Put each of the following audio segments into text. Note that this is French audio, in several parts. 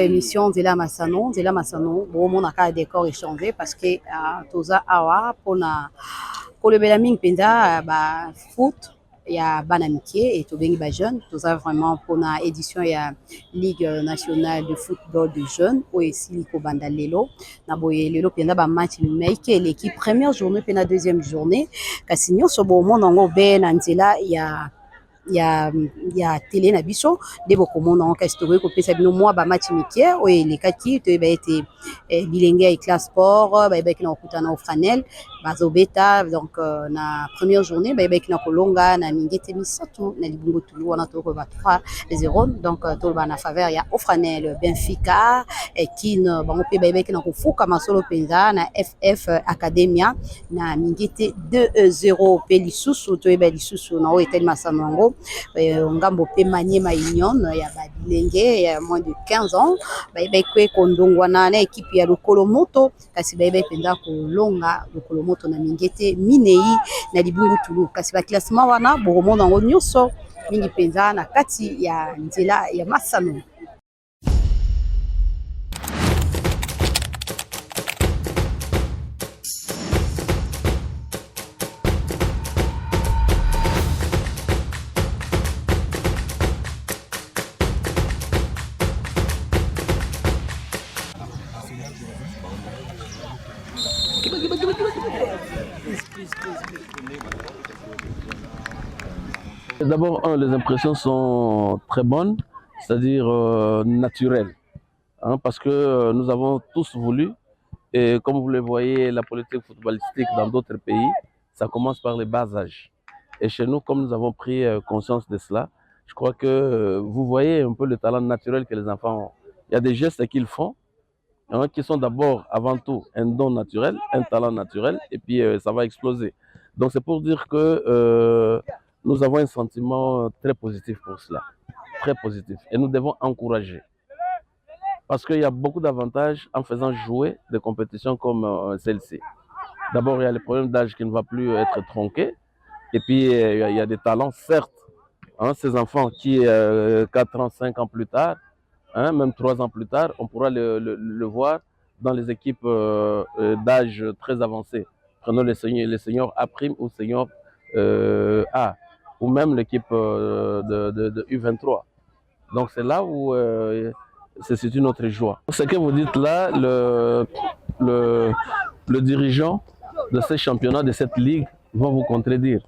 émission Nzela Masano. Nzela Masano, bon, on a un décor échangé parce que Toza Awa, pour le Belaming Penda, foot, il y a Banamiké et Tobengi Bajeune. Toza vraiment pour la édition, il y a Ligue nationale de football de jeunes, ou ici, Liko Banda Lelo. Naboye Lelo Penda, match, l'équipe première journée, puis la deuxième journée. Kassigno, sur bon monde, en Ben, Nzela, il y a télé na biso de bokomo na ka story ko pesa bino moi ba match mikie o les kaki to ba été bilenge et classe sport ba ki na okutana au Franel bazo beta donc na première journée ba ki na kolonga na mingete misato na libungo tulu wana to ko ba 3-0 donc to ba na faveur ya au Franel Benfica et kin bango pe ba ki na kofuka masolo penza na FF Academia na mingete 2-0 pe lisusu to ba lisusu na o etel masanango ngambo pe Maniema Union ya babilenge ya moins de 15 ans kwe kondongwa na équipe ya Lokolomoto kasi penza kolonga Lokolomoto na mingete minei na libungu tulu kasi ba classement wana boromona ngo nyonso mingi penza na kati ya nzela ya Masano. D'abord, les impressions sont très bonnes, c'est-à-dire naturelles, parce que nous avons tous voulu, et comme vous le voyez, la politique footballistique dans d'autres pays, ça commence par les bas âges. Et chez nous, comme nous avons pris conscience de cela, je crois que vous voyez un peu le talent naturel que les enfants ont. Il y a des gestes qu'ils font, qui sont d'abord, avant tout, un don naturel, un talent naturel, et puis ça va exploser. Donc c'est pour dire que nous avons un sentiment très positif pour cela, très positif, et nous devons encourager. Parce qu'il y a beaucoup d'avantages en faisant jouer des compétitions comme celle-ci. D'abord, il y a le problème d'âge qui ne va plus être tronqué, et puis il y a des talents, certes, ces enfants qui, 4 ans, 5 ans plus tard, même 3 ans plus tard, on pourra le voir dans les équipes d'âge très avancé. Prenons les seniors A' ou seniors A, ou même l'équipe de U23. Donc c'est là où c'est une autre joie. Ce que vous dites là, le dirigeant de ces championnats, de cette ligue, va vous contredire.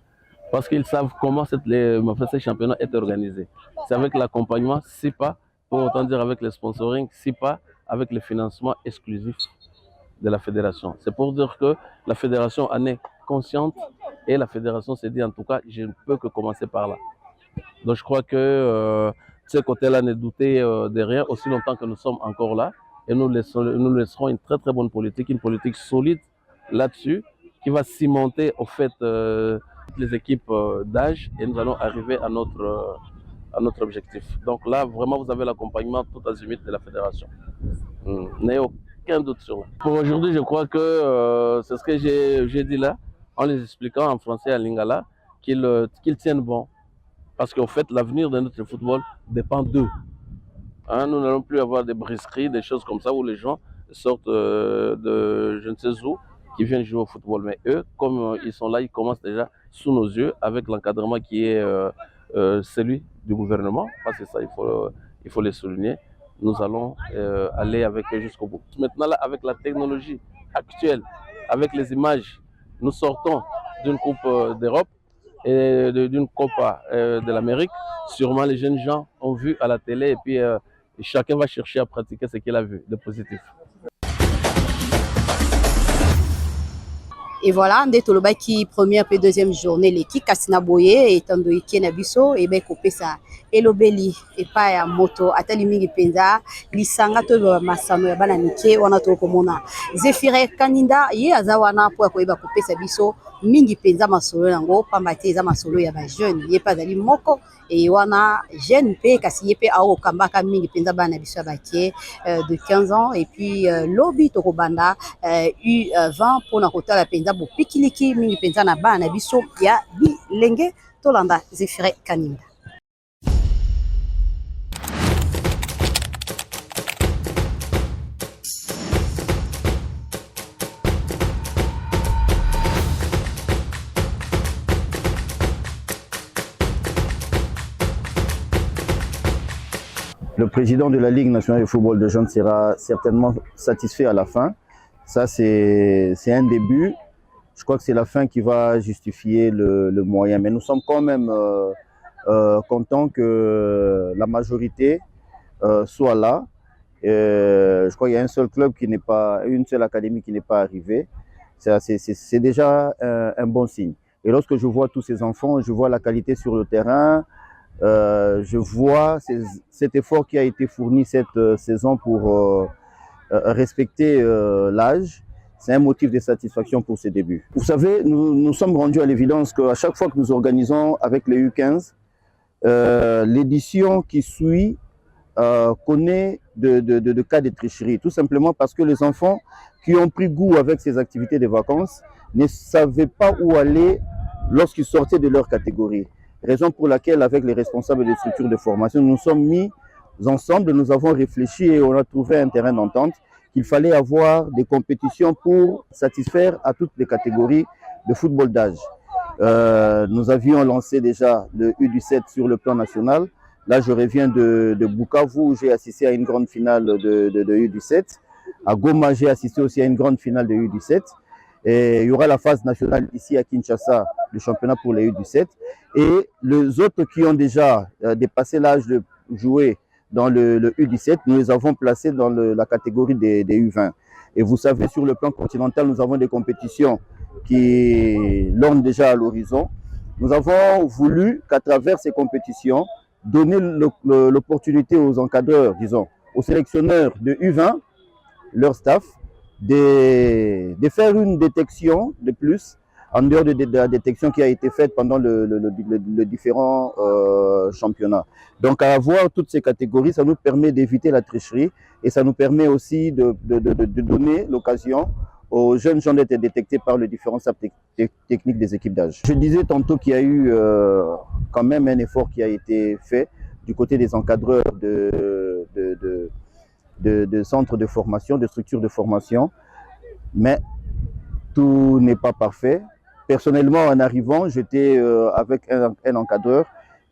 Parce qu'ils savent comment ces championnat est organisé. C'est avec l'accompagnement, si pas, pour autant dire avec le sponsoring, si pas avec le financement exclusif de la fédération. C'est pour dire que la fédération en est consciente et la fédération s'est dit en tout cas, je ne peux que commencer par là. Donc je crois que ce côté-là, ne doutez de rien aussi longtemps que nous sommes encore là et nous laisserons une très très bonne politique, une politique solide là-dessus qui va cimenter au fait les équipes d'âge et nous allons arriver à notre objectif. Donc là, vraiment, vous avez l'accompagnement tout azimut de la fédération. N'ayez aucun doute sur ça. Pour aujourd'hui, je crois que c'est ce que j'ai dit là, en les expliquant en français à Lingala, qu'ils tiennent bon. Parce qu'en fait, l'avenir de notre football dépend d'eux. Nous n'allons plus avoir des brisqueries, des choses comme ça, où les gens sortent de je ne sais où, qui viennent jouer au football. Mais eux, comme ils sont là, ils commencent déjà sous nos yeux, avec l'encadrement qui est celui du gouvernement, parce que ça, il faut le souligner. Nous allons aller avec eux jusqu'au bout. Maintenant, là, avec la technologie actuelle, avec les images, nous sortons d'une Coupe d'Europe et d'une Copa de l'Amérique. Sûrement, les jeunes gens ont vu à la télé et puis chacun va chercher à pratiquer ce qu'il a vu de positif. Et voilà, nde tolobaki première et deuxième journée l'équipe Kasina Boye et Tando Ikena Biso et ben kopesa elobeli et pas ya moto atali mingi penza lisanga to masano ya bana mike wana to komona Zefire Kaninda ye azawana po koyeba kopesa biso mingi penza masolo yango pamba te eza masolo ya ba jeune ye pas dali moko et wana jeune pe kasi ye pe ao kambaka mingi penza bana biso bakie de 15 ans et puis lobby to kobanda U20 pour na kotala penza bo pikiliki mingi penza na bana biso ya bilenge tolanda Zefire Kaninda. Le président de la Ligue nationale de football de jeunes sera certainement satisfait à la fin. Ça, c'est un début. Je crois que c'est la fin qui va justifier le moyen. Mais nous sommes quand même contents que la majorité soit là. Je crois qu'il y a un seul club qui n'est pas, une seule académie qui n'est pas arrivée. C'est déjà un bon signe. Et lorsque je vois tous ces enfants, je vois la qualité sur le terrain, je vois cet effort qui a été fourni cette saison pour respecter l'âge. C'est un motif de satisfaction pour ces débuts. Vous savez, nous sommes rendus à l'évidence qu'à chaque fois que nous organisons avec les U15, l'édition qui suit connaît de cas de tricherie. Tout simplement parce que les enfants qui ont pris goût avec ces activités de vacances ne savaient pas où aller lorsqu'ils sortaient de leur catégorie. Raison pour laquelle, avec les responsables des structures de formation, nous nous sommes mis ensemble, nous avons réfléchi et on a trouvé un terrain d'entente qu'il fallait avoir des compétitions pour satisfaire à toutes les catégories de football d'âge. Nous avions lancé déjà le U17 sur le plan national. Là, je reviens de Bukavu où j'ai assisté à une grande finale de U17. À Goma, j'ai assisté aussi à une grande finale de U17. Et il y aura la phase nationale ici à Kinshasa, le championnat pour les U17. Et les autres qui ont déjà dépassé l'âge de jouer dans le U17, nous les avons placés dans la catégorie des U20. Et vous savez, sur le plan continental, nous avons des compétitions qui l'ont déjà à l'horizon. Nous avons voulu qu'à travers ces compétitions, donner l'opportunité aux encadreurs, disons, aux sélectionneurs de U20, leur staff, de faire une détection de plus, en dehors de la détection qui a été faite pendant le différents championnats. Donc, à avoir toutes ces catégories, ça nous permet d'éviter la tricherie et ça nous permet aussi de donner l'occasion aux jeunes gens d'être détectés par les différents techniques des équipes d'âge. Je disais tantôt qu'il y a eu quand même un effort qui a été fait du côté des encadreurs de centres de formation, de structures de formation, mais tout n'est pas parfait. Personnellement, en arrivant, j'étais avec un encadreur.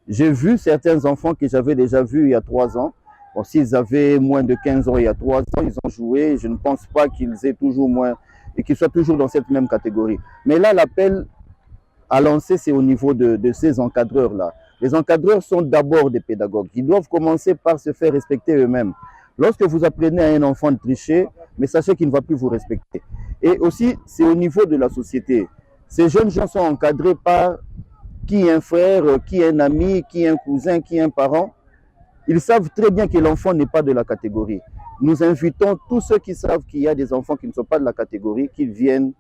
J'ai vu certains enfants que j'avais déjà vus il y a 3 ans. Bon, s'ils avaient moins de 15 ans il y a 3 ans, ils ont joué. Je ne pense pas qu'ils aient toujours moins et qu'ils soient toujours dans cette même catégorie. Mais là, l'appel à lancer, c'est au niveau de ces encadreurs-là. Les encadreurs sont d'abord des pédagogues. Ils doivent commencer par se faire respecter eux-mêmes. Lorsque vous apprenez à un enfant de tricher, mais sachez qu'il ne va plus vous respecter. Et aussi, c'est au niveau de la société. Ces jeunes gens sont encadrés par qui est un frère, qui est un ami, qui est un cousin, qui est un parent. Ils savent très bien que l'enfant n'est pas de la catégorie. Nous invitons tous ceux qui savent qu'il y a des enfants qui ne sont pas de la catégorie, qu'ils viennent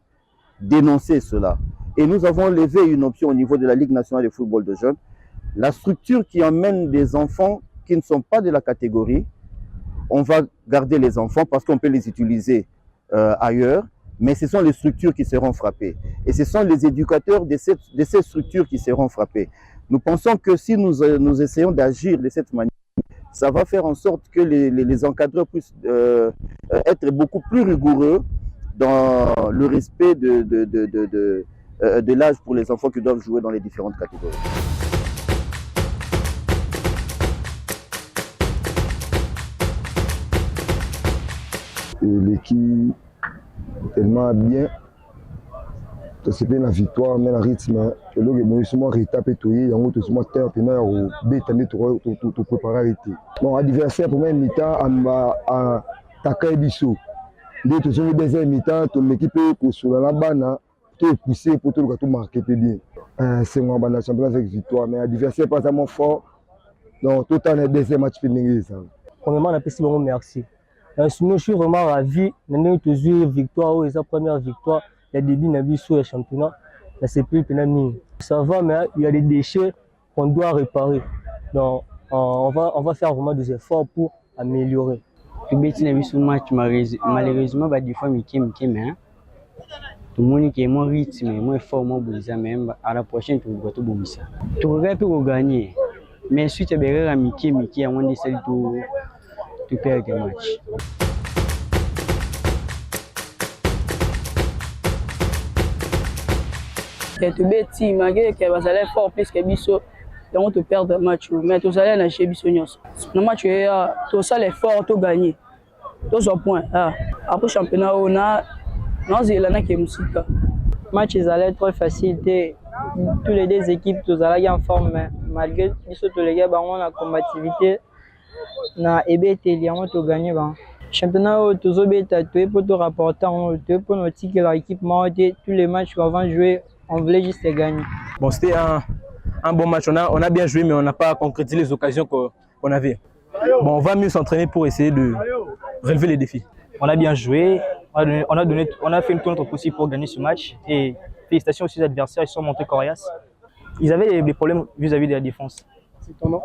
dénoncer cela. Et nous avons levé une option au niveau de la Ligue nationale de football de jeunes. La structure qui emmène des enfants qui ne sont pas de la catégorie, on va garder les enfants parce qu'on peut les utiliser ailleurs, mais ce sont les structures qui seront frappées. Et ce sont les éducateurs de ces structures qui seront frappés. Nous pensons que si nous essayons d'agir de cette manière, ça va faire en sorte que les encadreurs puissent être beaucoup plus rigoureux dans le respect de l'âge pour les enfants qui doivent jouer dans les différentes catégories. L'équipe tellement bien, c'est bien la victoire, mais le rythme, et là, je suis retapé tout, et je suis terre, et je suis préparé. Bon, adversaire pour moi, mi-temps, à Takai Bissou. Dès que je deuxième mi-temps, l'équipe est sur la banane, tout poussé pour tout marquer bien. C'est moi, la champion avec victoire, mais l'adversaire pas tellement fort, donc tout le temps, le deuxième match fini. Premièrement, on a passé bon merci. Sinon, je suis vraiment ravi. Nous avons une victoire, c'est la première victoire. Il y a des débits sur le championnat. C'est plus ça va, mais il y a des déchets qu'on doit réparer. Donc, on va faire vraiment des efforts pour améliorer. Match, malheureusement, des fois, tout le monde qui est moins rythme, moins fort, moins brisé, mais à la prochaine, tu vas tout bomber. Tu vas gagner. Mais si tu as Mickey, on dit celle tu perds le match. Tu bêtis, malgré que ça allait fort plus que Bissot. yango to perdre match mais tozali na chez biso nyonso na match ya tosala effort to gagner tozwa point après championnat on a nazela na ke musika match ezalait trop facile tous les deux équipes tozalaki en forme mais malgré biso toleki bango na combativité na ebeteli yango toganye bango championnat oyo tozobeta toye mpo torapporter yango toye mpo na otikela équipe moko te tous les matchs qu'avant jouer on voulait juste gagner. Bon, c'était un bon match, on a bien joué mais on n'a pas concrétisé les occasions qu'on avait. Bon, on va mieux s'entraîner pour essayer de relever les défis. On a bien joué, on a fait tout notre possible pour gagner ce match et félicitations aussi aux adversaires, ils sont montés coriaces. Ils avaient des problèmes vis-à-vis de la défense. C'est ton nom?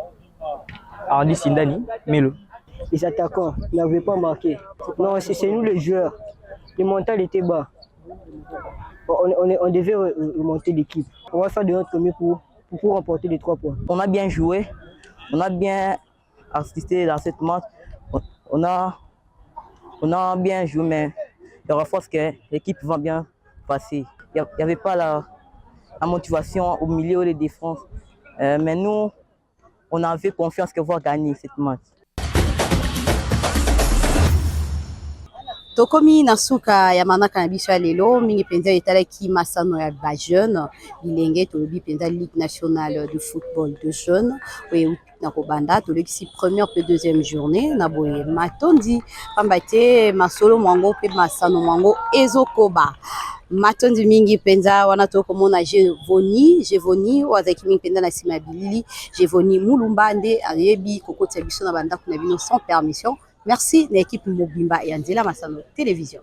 Ardi Sindani, Melo. Les attaquants n'avaient pas marqué. Non, c'est nous les joueurs. Le mental était bas. On devait remonter l'équipe. On va faire de notre mieux pour remporter les 3 points. On a bien joué, on a bien assisté dans cette match. On a bien joué, mais il y aura force que l'équipe va bien passer. Il n'y avait pas la motivation au milieu des défenses. Mais nous, on avait confiance qu'on va gagner cette match. Tokomi na suka ya manaka na biso ya lelo mingi penza etalaki masano ya ba jeune bilenge tolobi penza Ligue nationale de football de jeunes oyo na kobanda tolekisi première pe deuxième journée na boye matondi pamba te masolo mwango pe masano mwango ezokoba matondi mingi penza wana tokomona Jevoni wazaki mingi penza na sima bilili Jevoni Mulumba nde ayebi kokoti biso na bandako na bino sans permission. Merci l'équipe Mobimba et Anzela Masano Télévision.